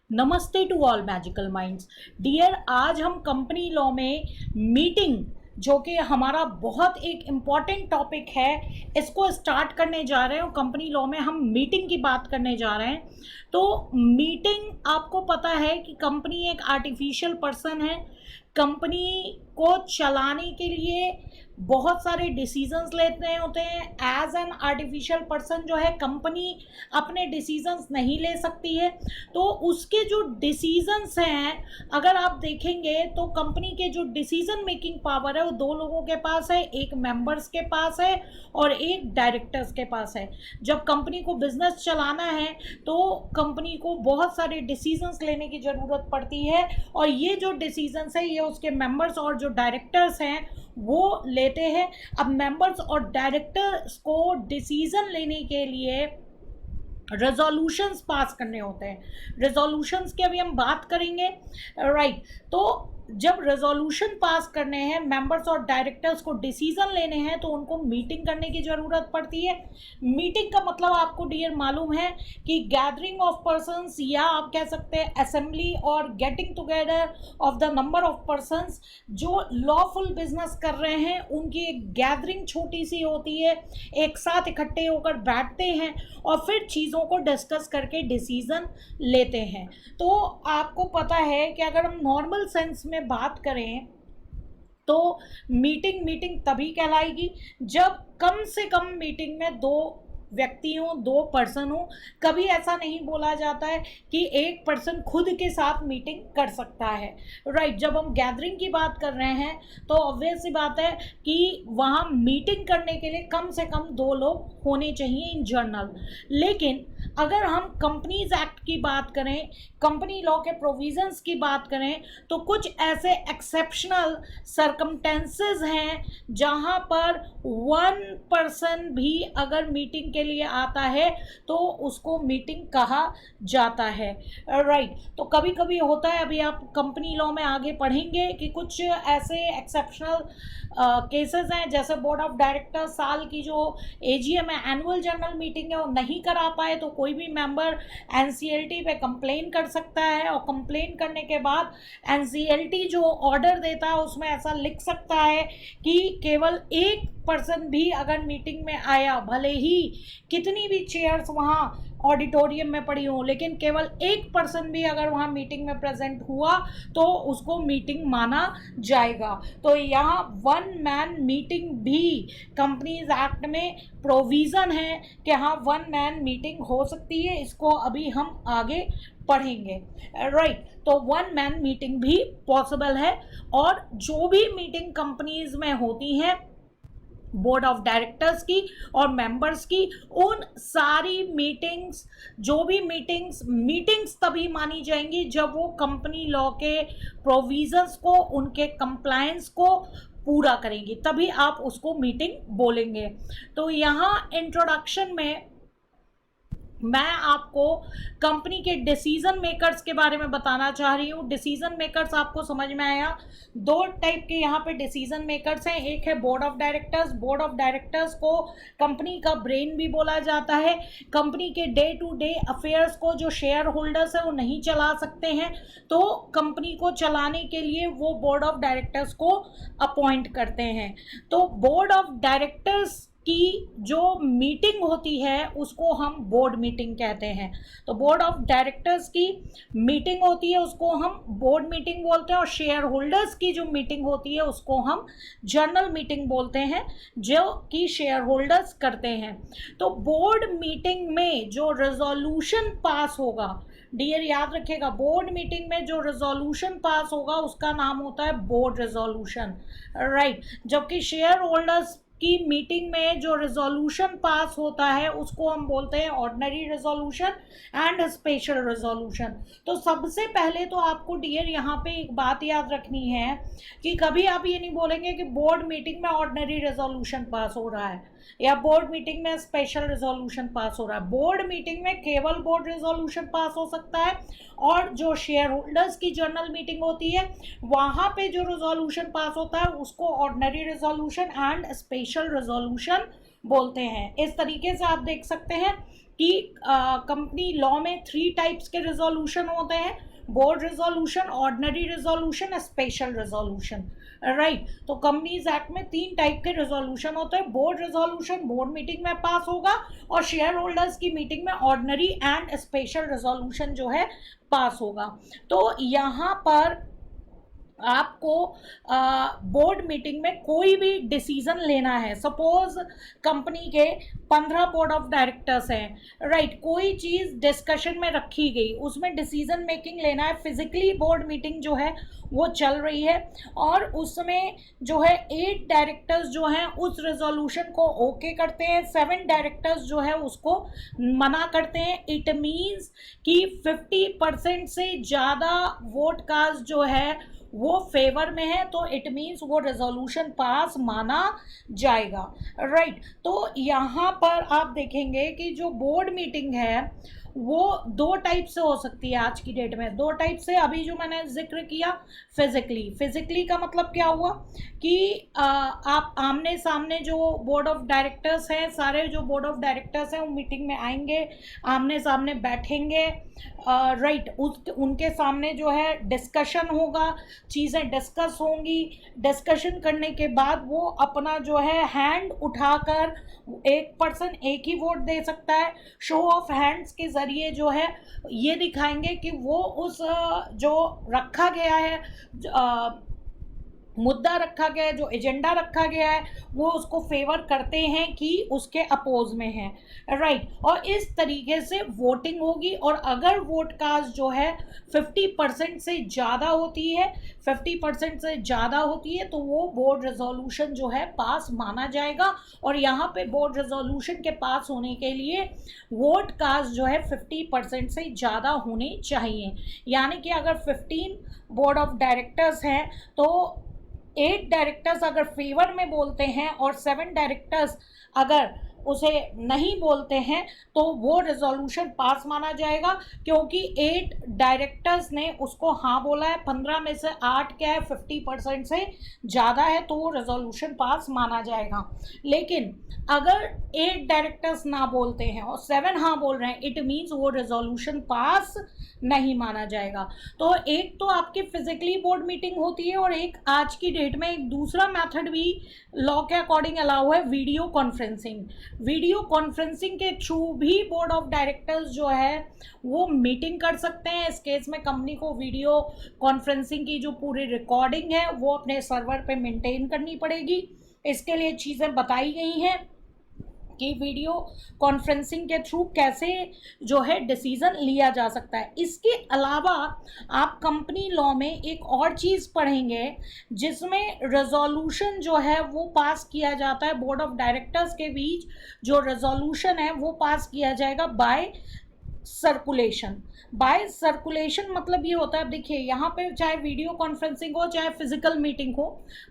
नमस्ते to all magical minds dear. आज हम कंपनी लॉ में मीटिंग, जो कि हमारा बहुत एक इम्पॉर्टेंट टॉपिक है, इसको स्टार्ट करने जा रहे हैं। और कंपनी लॉ में हम मीटिंग की बात करने जा रहे हैं। तो मीटिंग, आपको पता है कि कंपनी एक आर्टिफिशियल पर्सन है। कंपनी को चलाने के लिए बहुत सारे डिसीजंस लेते होते हैं। एज एन आर्टिफिशियल पर्सन जो है, कंपनी अपने डिसीजंस नहीं ले सकती है। तो उसके जो डिसीजंस हैं, अगर आप देखेंगे तो कंपनी के जो डिसीजन मेकिंग पावर है वो दो लोगों के पास है, एक मेंबर्स के पास है और एक डायरेक्टर्स के पास है। जब कंपनी को बिजनेस चलाना है तो कंपनी को बहुत सारे डिसीजंस लेने की ज़रूरत पड़ती है, और ये जो डिसीजंस है ये उसके मेंबर्स और जो डायरेक्टर्स हैं वो लेते हैं। अब मेंबर्स और डायरेक्टर्स को डिसीजन लेने के लिए रेजोल्यूशंस पास करने होते हैं। रेजोल्यूशंस की अभी हम बात करेंगे, राइट। तो जब रेजोल्यूशन पास करने हैं, मेंबर्स और डायरेक्टर्स को डिसीजन लेने हैं, तो उनको मीटिंग करने की ज़रूरत पड़ती है। मीटिंग का मतलब आपको डियर मालूम है कि गैदरिंग ऑफ पर्सन्स, या आप कह सकते हैं असेंबली और getting together of the number of persons जो लॉफुल बिजनेस कर रहे हैं, उनकी एक गैदरिंग छोटी सी होती है। एक साथ इकट्ठे होकर बैठते हैं और फिर चीज़ों को डिस्कस करके डिसीजन लेते हैं। तो आपको पता है कि अगर हम नॉर्मल सेंस में बात करें तो मीटिंग तभी कहलाएगी जब कम से कम मीटिंग में दो व्यक्ति हों, दो पर्सन हो। कभी ऐसा नहीं बोला जाता है कि एक पर्सन खुद के साथ मीटिंग कर सकता है, राइट। जब हम गैदरिंग की बात कर रहे हैं तो ऑब्वियस सी बात है कि वहाँ मीटिंग करने के लिए कम से कम दो लोग होने चाहिए इन जनरल। लेकिन अगर हम कंपनीज एक्ट की बात करें, कंपनी लॉ के प्रोविजंस की बात करें, तो कुछ ऐसे एक्सेप्शनल सर्कमटेंसेस हैं जहां पर वन पर्सन भी अगर मीटिंग के लिए आता है तो उसको मीटिंग कहा जाता है, राइट। तो कभी कभी होता है, अभी आप कंपनी लॉ में आगे पढ़ेंगे कि कुछ ऐसे एक्सेप्शनल केसेस हैं, जैसे बोर्ड ऑफ डायरेक्टर्स साल की जो एजीएम है, एनुअल जनरल मीटिंग है, वो नहीं करा पाए तो कोई भी मेंबर एनसीएलटी पे कंप्लेन कर सकता है। और कंप्लेन करने के बाद एनसीएलटी जो ऑर्डर देता है उसमें ऐसा लिख सकता है कि केवल एक पर्सन भी अगर मीटिंग में आया, भले ही कितनी भी चेयर्स वहाँ ऑडिटोरियम में पड़ी हो, लेकिन केवल एक पर्सन भी अगर वहाँ मीटिंग में प्रेजेंट हुआ तो उसको मीटिंग माना जाएगा। तो यहाँ वन मैन मीटिंग भी कंपनीज एक्ट में प्रोविज़न है कि हाँ, वन मैन मीटिंग हो सकती है। इसको अभी हम आगे पढ़ेंगे, राइट। तो वन मैन मीटिंग भी पॉसिबल है। और जो भी मीटिंग कंपनीज में होती है, बोर्ड ऑफ डायरेक्टर्स की और मेंबर्स की, उन सारी मीटिंग्स, जो भी मीटिंग्स तभी मानी जाएंगी जब वो कंपनी लॉ के प्रोविजंस को, उनके कंप्लायंस को पूरा करेंगी, तभी आप उसको मीटिंग बोलेंगे। तो यहाँ इंट्रोडक्शन में मैं आपको कंपनी के डिसीजन मेकर्स के बारे में बताना चाह रही हूँ। डिसीजन मेकर्स आपको समझ में आया, दो टाइप के यहाँ पे डिसीजन मेकर्स हैं। एक है board of directors. Board of directors को कंपनी का ब्रेन भी बोला जाता है। कंपनी के डे टू डे अफेयर्स को जो शेयर होल्डर्स है वो नहीं चला सकते हैं, तो कंपनी को चलाने के लिए वो बोर्ड ऑफ डायरेक्टर्स को अपॉइंट करते हैं। तो बोर्ड ऑफ डायरेक्टर्स की जो मीटिंग होती है उसको हम बोर्ड मीटिंग कहते हैं। तो बोर्ड ऑफ डायरेक्टर्स की मीटिंग होती है उसको हम बोर्ड मीटिंग बोलते हैं, और शेयर होल्डर्स की जो मीटिंग होती है उसको हम जनरल मीटिंग बोलते हैं, जो कि शेयर होल्डर्स करते हैं। तो बोर्ड मीटिंग में जो रेजोल्यूशन पास होगा, डियर याद रखिएगा, बोर्ड मीटिंग में जो रेजोल्यूशन पास होगा उसका नाम होता है बोर्ड रेजोल्यूशन, राइट। जबकि शेयर होल्डर्स की मीटिंग में जो रेजोल्यूशन पास होता है उसको हम बोलते हैं ordinary resolution and special resolution. तो सबसे पहले तो आपको डियर यहाँ पे एक बात याद रखनी है कि कभी आप ये नहीं बोलेंगे कि बोर्ड मीटिंग में ऑर्डिनरी रेजोल्यूशन पास हो रहा है या बोर्ड मीटिंग में स्पेशल रेजोल्यूशन पास हो रहा है। बोर्ड मीटिंग में केवल बोर्ड रेजोल्यूशन पास हो सकता है, और जो शेयर होल्डर्स की जनरल मीटिंग होती है वहाँ पे जो रेजोल्यूशन पास होता है उसको ordinary resolution and special resolution बोलते हैं। इस तरीके से आप देख सकते हैं कि कंपनी लॉ में 3 टाइप्स के रेजोल्यूशन होते हैं, board resolution, ordinary resolution, special resolution, right. तो कंपनीज एक्ट में 3 टाइप के रेजोल्यूशन होते हैं। बोर्ड रेजोल्यूशन बोर्ड मीटिंग में पास होगा और शेयर होल्डर्स की मीटिंग में ऑर्डिनरी एंड स्पेशल रेजोल्यूशन जो है पास होगा। तो यहाँ पर आपको बोर्ड मीटिंग में कोई भी डिसीजन लेना है, सपोज कंपनी के 15 बोर्ड ऑफ डायरेक्टर्स हैं, राइट, कोई चीज़ डिस्कशन में रखी गई, उसमें डिसीजन मेकिंग लेना है, फिजिकली बोर्ड मीटिंग जो है वो चल रही है और उसमें जो है 8 डायरेक्टर्स जो हैं उस रेजोल्यूशन को ओके करते हैं, 7 डायरेक्टर्स जो है उसको मना करते हैं। इट मीन्स कि 50% से ज़्यादा वोट कास्ट जो है वो फेवर में है, तो इट मीन्स वो रेजोल्यूशन पास माना जाएगा, राइट। तो यहाँ पर आप देखेंगे कि जो बोर्ड मीटिंग है वो 2 टाइप से हो सकती है आज की डेट में। 2 टाइप से, अभी जो मैंने जिक्र किया फिजिकली का मतलब क्या हुआ कि आप आमने सामने जो बोर्ड ऑफ डायरेक्टर्स हैं, सारे जो बोर्ड ऑफ डायरेक्टर्स हैं वो मीटिंग में आएंगे, आमने सामने बैठेंगे, राइट, उनके सामने जो है डिस्कशन होगा, चीज़ें डिस्कस होंगी, डिस्कशन करने के बाद वो अपना जो है हैंड उठाकर, एक पर्सन एक ही वोट दे सकता है, शो ऑफ हैंड्स के ज़रिए जो है ये दिखाएंगे कि वो उस जो रखा गया है, मुद्दा रखा गया है, जो एजेंडा रखा गया है, वो उसको फेवर करते हैं कि उसके अपोज में है, राइट। और इस तरीके से वोटिंग होगी और अगर वोट कास्ट जो है 50% से ज़्यादा होती है, 50% से ज़्यादा होती है, तो वो बोर्ड रेजोल्यूशन जो है पास माना जाएगा। और यहाँ पे बोर्ड रेजोल्यूशन के पास होने के लिए वोट कास्ट जो है 50% से ज़्यादा होने चाहिए। यानी कि अगर 15 बोर्ड ऑफ डायरेक्टर्स हैं तो 8 डायरेक्टर्स अगर फेवर में बोलते हैं और 7 डायरेक्टर्स अगर उसे नहीं बोलते हैं तो वो रेजोल्यूशन पास माना जाएगा, क्योंकि 8 डायरेक्टर्स ने उसको हाँ बोला है, 15 में से 8 क्या है 50% से ज़्यादा है, तो वो रेजोल्यूशन पास माना जाएगा। लेकिन अगर 8 डायरेक्टर्स ना बोलते हैं और 7 हाँ बोल रहे हैं, इट मीन्स वो रेजोल्यूशन पास नहीं माना जाएगा। तो एक तो आपकी फिजिकली बोर्ड मीटिंग होती है और एक आज की डेट में एक दूसरा मेथड भी लॉ के अकॉर्डिंग अलाउ है, वीडियो कॉन्फ्रेंसिंग। वीडियो कॉन्फ्रेंसिंग के थ्रू भी बोर्ड ऑफ डायरेक्टर्स जो है वो मीटिंग कर सकते हैं। इस केस में कंपनी को वीडियो कॉन्फ्रेंसिंग की जो पूरी रिकॉर्डिंग है वो अपने सर्वर पे मेंटेन करनी पड़ेगी। इसके लिए चीज़ें बताई गई हैं कि वीडियो कॉन्फ्रेंसिंग के थ्रू कैसे जो है डिसीज़न लिया जा सकता है। इसके अलावा आप कंपनी लॉ में एक और चीज़ पढ़ेंगे जिसमें रेजोल्यूशन जो है वो पास किया जाता है, बोर्ड ऑफ डायरेक्टर्स के बीच जो रेजोल्यूशन है वो पास किया जाएगा बाय सर्कुलेशन। बाय सर्कुलेशन मतलब ये होता है, अब देखिए यहाँ पे चाहे वीडियो कॉन्फ्रेंसिंग हो चाहे फिजिकल मीटिंग हो,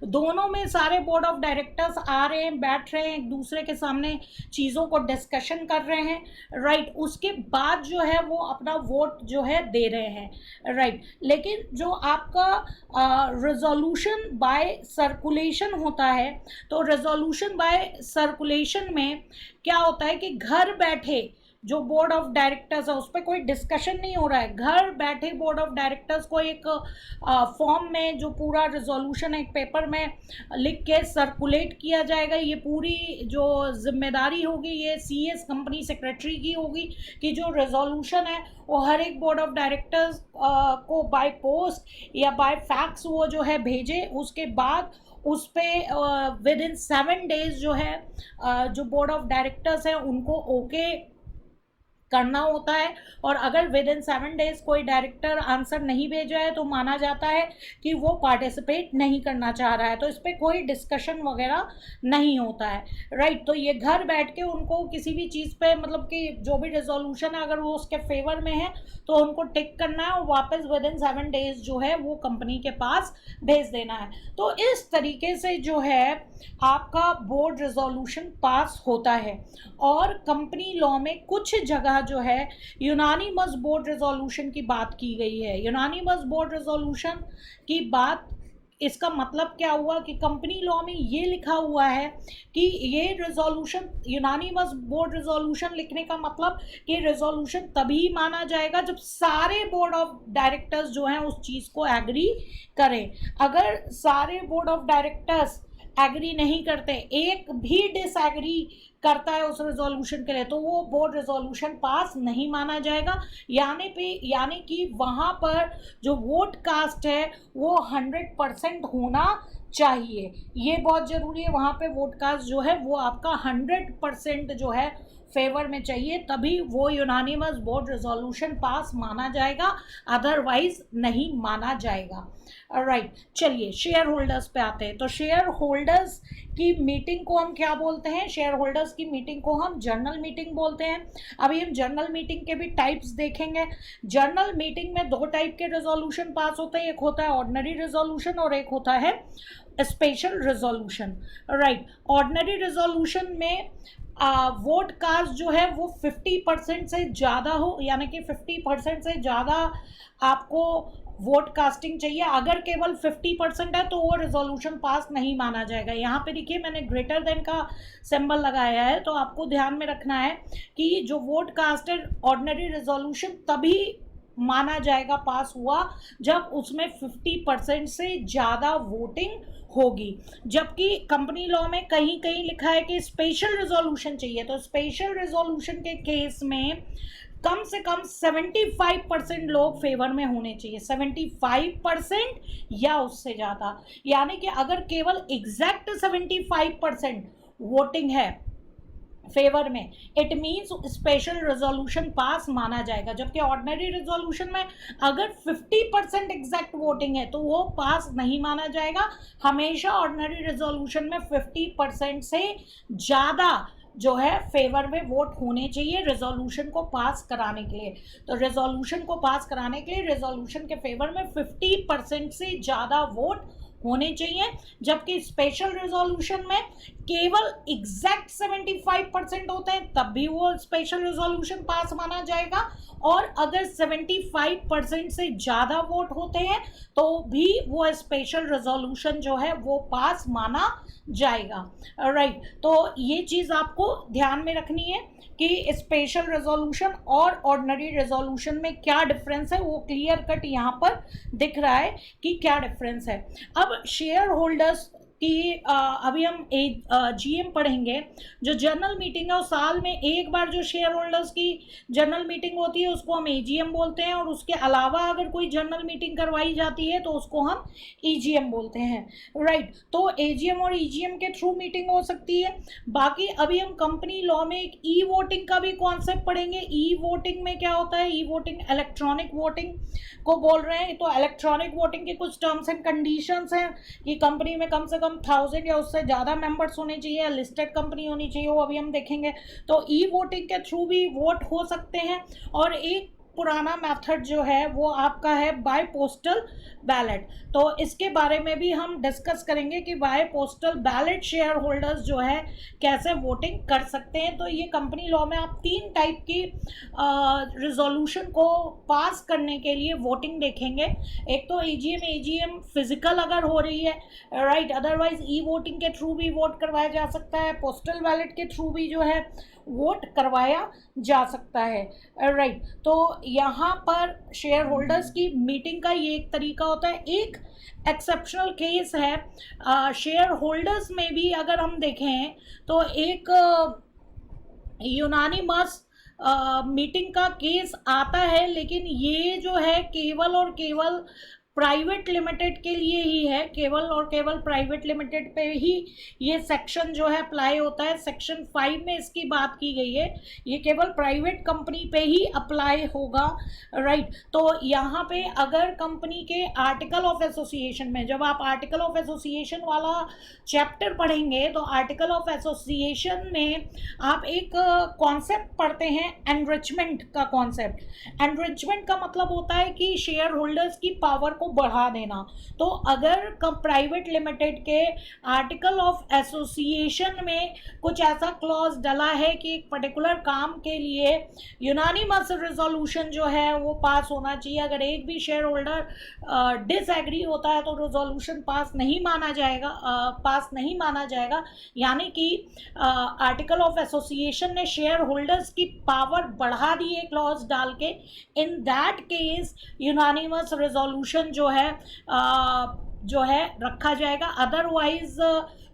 दोनों में सारे बोर्ड ऑफ डायरेक्टर्स आ रहे हैं, बैठ रहे हैं, एक दूसरे के सामने चीज़ों को डिस्कशन कर रहे हैं, राइट। उसके बाद जो है वो अपना वोट जो है दे रहे हैं, राइट। लेकिन जो आपका रेजोल्यूशन बाय सर्कुलेशन होता है, तो रेजोल्यूशन बाय सर्कुलेशन में क्या होता है कि घर बैठे जो बोर्ड ऑफ डायरेक्टर्स है उस पर कोई डिस्कशन नहीं हो रहा है, घर बैठे बोर्ड ऑफ डायरेक्टर्स को एक फॉर्म में जो पूरा रेजोल्यूशन एक पेपर में लिख के सर्कुलेट किया जाएगा। ये पूरी जो जिम्मेदारी होगी ये सीएस कंपनी सेक्रेटरी की होगी कि जो रेजोल्यूशन है वो हर एक बोर्ड ऑफ डायरेक्टर्स को बाय पोस्ट या बाय फैक्स वो जो है भेजे। उसके बाद उस पर विद इन 7 डेज जो है जो बोर्ड ऑफ डायरेक्टर्स हैं उनको ओके करना होता है। और अगर विद इन 7 डेज कोई डायरेक्टर आंसर नहीं भेजा है तो माना जाता है कि वो पार्टिसिपेट नहीं करना चाह रहा है, तो इस पर कोई डिस्कशन वगैरह नहीं होता है, राइट। तो ये घर बैठ के उनको किसी भी चीज़ पे मतलब कि जो भी रेजोल्यूशन है अगर वो उसके फेवर में है तो उनको टिक करना है और वापस विद इन 7 डेज जो है वो कंपनी के पास भेज देना है। तो इस तरीके से जो है आपका बोर्ड रेजोल्यूशन पास होता है। और कंपनी लॉ में कुछ जगह जो है यूनानिमस बोर्ड रेजोल्यूशन की बात की गई है। यूनानिमस बोर्ड रेजोल्यूशन की बात इसका मतलब क्या हुआ कि कंपनी लॉ में ये लिखा हुआ है कि ये रेजोल्यूशन, यूनानिमस बोर्ड रेजोल्यूशन लिखने का मतलब कि रेजोल्यूशन तभी माना जाएगा जब सारे बोर्ड ऑफ डायरेक्टर्स जो हैं उस चीज़ को एग्री करें। अगर सारे बोर्ड ऑफ डायरेक्टर्स एग्री नहीं करते, एक भी डिसएग्री करता है उस रेजोल्यूशन के लिए, तो वो बोर्ड रेजोल्यूशन पास नहीं माना जाएगा। यानी कि वहाँ पर जो वोट कास्ट है वो 100% होना चाहिए। ये बहुत ज़रूरी है, वहाँ पे वोट कास्ट जो है वो आपका 100% जो है फेवर में चाहिए, तभी वो यूनानिमस बोर्ड रेजोल्यूशन पास माना जाएगा, अदरवाइज नहीं माना जाएगा। राइट, चलिए शेयर होल्डर्स पे आते हैं। तो शेयर होल्डर्स की मीटिंग को हम क्या बोलते हैं? शेयर होल्डर्स की मीटिंग को हम जनरल मीटिंग बोलते हैं। अभी हम जनरल मीटिंग के भी टाइप्स देखेंगे। जनरल मीटिंग में दो टाइप के रेजोल्यूशन पास होते हैं, एक होता है ऑर्डिनरी रेजोल्यूशन और एक होता है special resolution. Right, ordinary resolution में वोट कास्ट जो है वो 50% से ज़्यादा हो, यानी कि 50% से ज़्यादा आपको वोट कास्टिंग चाहिए। अगर केवल 50% है तो वो रेजोल्यूशन पास नहीं माना जाएगा। यहाँ पे देखिए मैंने ग्रेटर देन का सिंबल लगाया है, तो आपको ध्यान में रखना है कि जो वोट कास्ट है ऑर्डिनरी रेजोल्यूशन तभी माना जाएगा पास हुआ जब उसमें 50% से ज़्यादा वोटिंग होगी। जबकि कंपनी लॉ में कहीं कहीं लिखा है कि स्पेशल रेजोल्यूशन चाहिए, तो स्पेशल रेजोल्यूशन के केस में कम से कम 75% लोग फेवर में होने चाहिए, 75% या उससे ज़्यादा। यानी कि अगर केवल एग्जैक्ट 75% वोटिंग है फेवर में, it means special resolution pass माना जाएगा। जबकि ऑर्डिनरी रेजोल्यूशन में अगर 50% एग्जैक्ट वोटिंग है तो वो पास नहीं माना जाएगा। हमेशा ऑर्डिनरी रेजोल्यूशन में 50% से ज़्यादा जो है फेवर में वोट होने चाहिए रेजोल्यूशन को पास कराने के लिए। तो रेजोल्यूशन को पास कराने के लिए रेजोल्यूशन के फेवर में 50% से ज़्यादा वोट होने चाहिए। जबकि स्पेशल रेजोल्यूशन में केवल एग्जैक्ट 75% होते हैं तब भी वो स्पेशल रेजोल्यूशन पास माना जाएगा, और अगर 75% से ज़्यादा वोट होते हैं तो भी वो स्पेशल रेजोल्यूशन जो है वो पास माना जाएगा। राइट, तो ये चीज़ आपको ध्यान में रखनी है कि स्पेशल रेजोल्यूशन और ऑर्डिनरी रेजोल्यूशन में क्या डिफरेंस है, वो क्लियर कट यहाँ पर दिख रहा है कि क्या डिफरेंस है। अब शेयर होल्डर्स कि अभी हम जीएम पढ़ेंगे। जो जनरल मीटिंग है वो साल में एक बार जो शेयर होल्डर्स की जनरल मीटिंग होती है उसको हम एजीएम बोलते हैं, और उसके अलावा अगर कोई जनरल मीटिंग करवाई जाती है तो उसको हम ईजीएम बोलते हैं। राइट, तो एजीएम और ईजीएम के थ्रू मीटिंग हो सकती है। बाकी अभी हम कंपनी लॉ में एक ई वोटिंग का भी कॉन्सेप्ट पढ़ेंगे। ई वोटिंग में क्या होता है? ई वोटिंग इलेक्ट्रॉनिक वोटिंग को बोल रहे हैं। तो इलेक्ट्रॉनिक वोटिंग के कुछ टर्म्स एंड कंडीशंस हैं कि कंपनी में कम से कम 1000 या उससे ज़्यादा मेंबर्स होने चाहिए, लिस्टेड कंपनी होनी चाहिए, वो अभी हम देखेंगे। तो ई वोटिंग के थ्रू भी वोट हो सकते हैं। और एक पुराना मेथड जो है वो आपका है बाय पोस्टल बैलेट। तो इसके बारे में भी हम डिस्कस करेंगे कि by postal ballot shareholders जो है कैसे वोटिंग कर सकते हैं। तो ये कंपनी लॉ में आप 3 टाइप की रिजोल्यूशन को पास करने के लिए वोटिंग देखेंगे। एक तो एजीएम फिजिकल अगर हो रही है, राइट, अदरवाइज ई वोटिंग के थ्रू भी वोट करवाया जा सकता है, पोस्टल बैलेट के थ्रू भी जो है वोट करवाया जा सकता है। राइट, तो यहाँ पर शेयर होल्डर्स की मीटिंग का ये एक तरीका होता है। एक एक्सेप्शनल केस है शेयर होल्डर्स में भी अगर हम देखें तो एक यूनानिमस मीटिंग का केस आता है, लेकिन ये जो है केवल और केवल प्राइवेट लिमिटेड के लिए ही है। केवल और केवल प्राइवेट लिमिटेड पे ही ये सेक्शन जो है अप्लाई होता है। सेक्शन 5 में इसकी बात की गई है, ये केवल प्राइवेट कंपनी पे ही अप्लाई होगा। राइट, तो यहाँ पे अगर कंपनी के आर्टिकल ऑफ एसोसिएशन में, जब आप आर्टिकल ऑफ एसोसिएशन वाला चैप्टर पढ़ेंगे तो आर्टिकल ऑफ एसोसिएशन में आप एक कॉन्सेप्ट पढ़ते हैं, एनरिचमेंट का कॉन्सेप्ट। एनरिचमेंट का मतलब होता है कि शेयर होल्डर्स की पावर को बढ़ा देना। तो अगर प्राइवेट लिमिटेड के आर्टिकल ऑफ एसोसिएशन में कुछ ऐसा क्लॉज डला है कि एक पर्टिकुलर काम के लिए यूनानिमस रेजोल्यूशन जो है वो पास होना चाहिए, अगर एक भी शेयर होल्डर डिसएग्री होता है तो रेजोल्यूशन पास नहीं माना जाएगा। यानी कि आर्टिकल ऑफ एसोसिएशन ने शेयर होल्डर्स की पावर बढ़ा दी है क्लॉज डाल के। In that case unanimous resolution जो है रखा जाएगा। अदरवाइज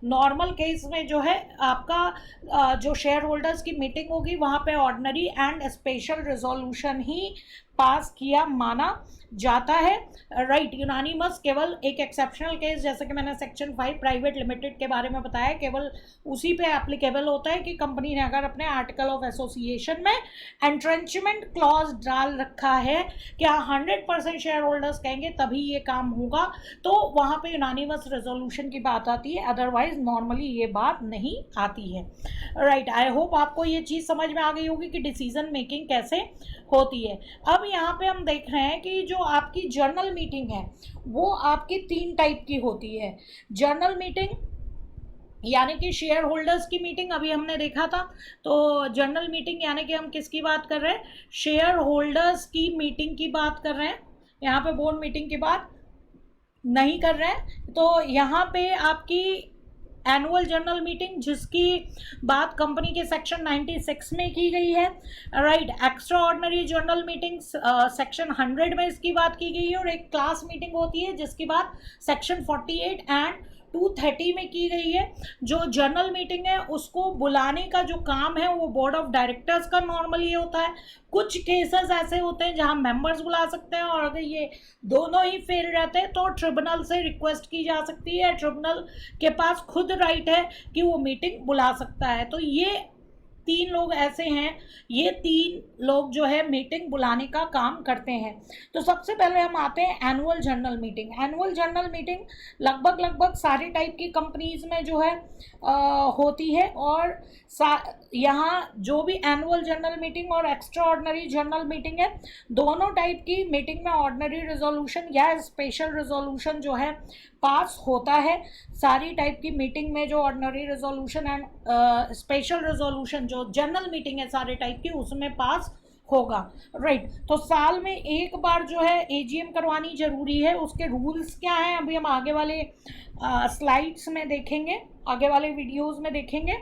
नॉर्मल केस में जो है आपका जो शेयर होल्डर्स की मीटिंग होगी वहाँ पे ऑर्डिनरी एंड स्पेशल रेजोल्यूशन ही पास किया माना जाता है। राइट, यूनानिमस केवल एक एक्सेप्शनल केस, जैसे कि मैंने सेक्शन 5 प्राइवेट लिमिटेड के बारे में बताया, केवल उसी पे एप्लीकेबल होता है कि कंपनी ने अगर अपने आर्टिकल ऑफ एसोसिएशन में एंट्रेंचमेंट क्लॉज डाल रखा है, क्या 100% शेयर होल्डर्स कहेंगे तभी ये काम होगा, तो वहाँ पे यूनानिमस रेजोल्यूशन की बात आती है। अदरवाइज नॉर्मली ये बात नहीं आती है। राइट, आई होप आपको ये चीज़ समझ में आ गई होगी कि डिसीजन मेकिंग कैसे होती है। अब यहाँ पे हम देख रहे हैं कि जो आपकी जर्नल मीटिंग है वो आपकी 3 टाइप की होती है। जर्नल मीटिंग यानी कि शेयर होल्डर्स की मीटिंग अभी हमने देखा था, तो जर्नल मीटिंग यानी कि हम किसकी बात कर रहे हैं, शेयर होल्डर्स की मीटिंग की बात कर रहे हैं, यहाँ पे बोर्ड मीटिंग की बात नहीं कर रहे हैं। तो यहाँ पे आपकी एनुअल जर्नल मीटिंग जिसकी बात कंपनी के सेक्शन 96 में की गई है। Right, extra ordinary journal meeting section 100 में इसकी बात की गई है, और एक क्लास मीटिंग होती है जिसकी बात सेक्शन 48 एंड 230 में की गई है। जो जर्नल मीटिंग है उसको बुलाने का जो काम है वो बोर्ड ऑफ डायरेक्टर्स का नॉर्मली होता है। कुछ केसेस ऐसे होते हैं जहां मेंबर्स बुला सकते हैं, और अगर ये दोनों ही फेल रहते हैं तो ट्रिब्यूनल से रिक्वेस्ट की जा सकती है। ट्रिब्यूनल के पास खुद राइट है कि वो मीटिंग बुला सकता है। तो ये 3 लोग ऐसे हैं, ये 3 लोग जो है मीटिंग बुलाने का काम करते हैं। तो सबसे पहले हम आते हैं annual journal meeting. Annual journal meeting लगभग सारी टाइप की कंपनीज में जो है होती है, और यहाँ जो भी एनुअल जर्नल मीटिंग और एक्स्ट्रा ऑर्डिनरी जर्नल मीटिंग है, दोनों टाइप की मीटिंग में ऑर्डिनरी रेजोल्यूशन या स्पेशल रेजोल्यूशन जो है पास होता है। सारी टाइप की मीटिंग में जो ordinary resolution and special resolution जो जनरल मीटिंग है सारे टाइप की, उसमें पास होगा। राइट, तो साल में एक बार जो है एजीएम करवानी जरूरी है। उसके रूल्स क्या हैं अभी हम आगे वाले स्लाइड्स में देखेंगे, आगे वाले वीडियोस में देखेंगे।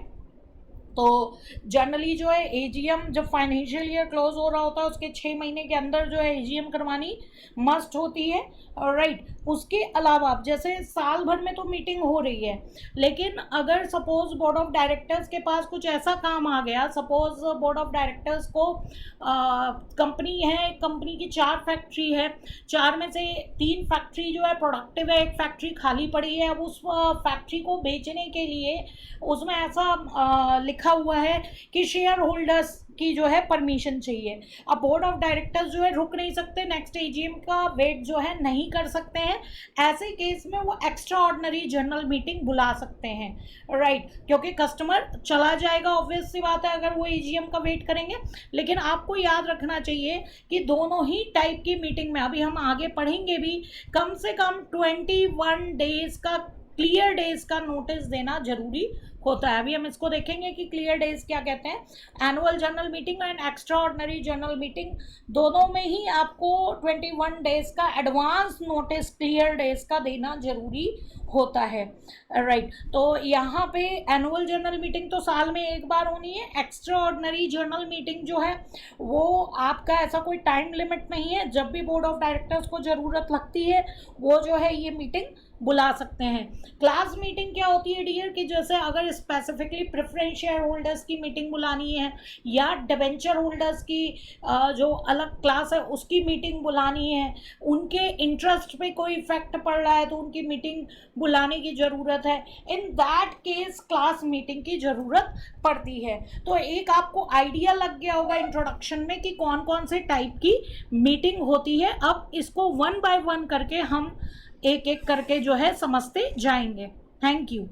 तो जनरली जो है एजीएम जब फाइनेंशियल ईयर क्लोज हो रहा होता है उसके 6 महीने के अंदर जो है एजीएम करवानी मस्ट होती है। राइट, उसके अलावा जैसे साल भर में तो मीटिंग हो रही है, लेकिन अगर सपोज बोर्ड ऑफ डायरेक्टर्स के पास कुछ ऐसा काम आ गया, सपोज बोर्ड ऑफ डायरेक्टर्स को कंपनी है, कंपनी की 4 फैक्ट्री है, 4 में से 3 फैक्ट्री जो है प्रोडक्टिव है, एक फैक्ट्री खाली पड़ी है। अब उस फैक्ट्री को बेचने के लिए उसमें ऐसा लिखा हुआ है कि शेयर होल्डर्स की जो है परमिशन चाहिए। अब बोर्ड ऑफ डायरेक्टर्स जो है रुक नहीं सकते, नेक्स्ट एजीएम का वेट जो है नहीं कर सकते हैं। ऐसे केस में वो एक्स्ट्रा ऑर्डिनरी जनरल मीटिंग बुला सकते हैं। राइट, क्योंकि कस्टमर चला जाएगा, ऑब्वियस सी बात है अगर वो एजीएम का वेट करेंगे। लेकिन आपको याद रखना चाहिए कि दोनों ही टाइप की मीटिंग में, अभी हम आगे पढ़ेंगे भी, कम से कम 21 डेज का क्लियर डेज का नोटिस देना जरूरी होता है। अभी हम इसको देखेंगे कि क्लियर डेज क्या कहते हैं। Annual general meeting and extra ordinary general meeting दोनों में ही आपको 21 डेज का एडवांस नोटिस क्लियर डेज का देना जरूरी होता है। राइट, तो यहाँ पे एनुअल जनरल मीटिंग तो साल में एक बार होनी है। एक्स्ट्रा ऑर्डिनरी जनरल मीटिंग जो है वो आपका ऐसा कोई टाइम लिमिट नहीं है, जब भी बोर्ड ऑफ डायरेक्टर्स को ज़रूरत लगती है वो जो है ये मीटिंग बुला सकते हैं। क्लास मीटिंग क्या होती है डियर, कि जैसे अगर स्पेसिफिकली प्रेफरेंस शेयर होल्डर्स की मीटिंग बुलानी है या डिबेंचर होल्डर्स की जो अलग क्लास है उसकी मीटिंग बुलानी है, उनके इंटरेस्ट पे कोई इफेक्ट पड़ रहा है तो उनकी मीटिंग बुलाने की ज़रूरत है, in that case class meeting की ज़रूरत पड़ती है। तो एक आपको आइडिया लग गया होगा इंट्रोडक्शन में कि कौन कौन से टाइप की मीटिंग होती है। अब इसको 1 बाय 1 करके हम एक एक करके जो है समझते जाएंगे। Thank you.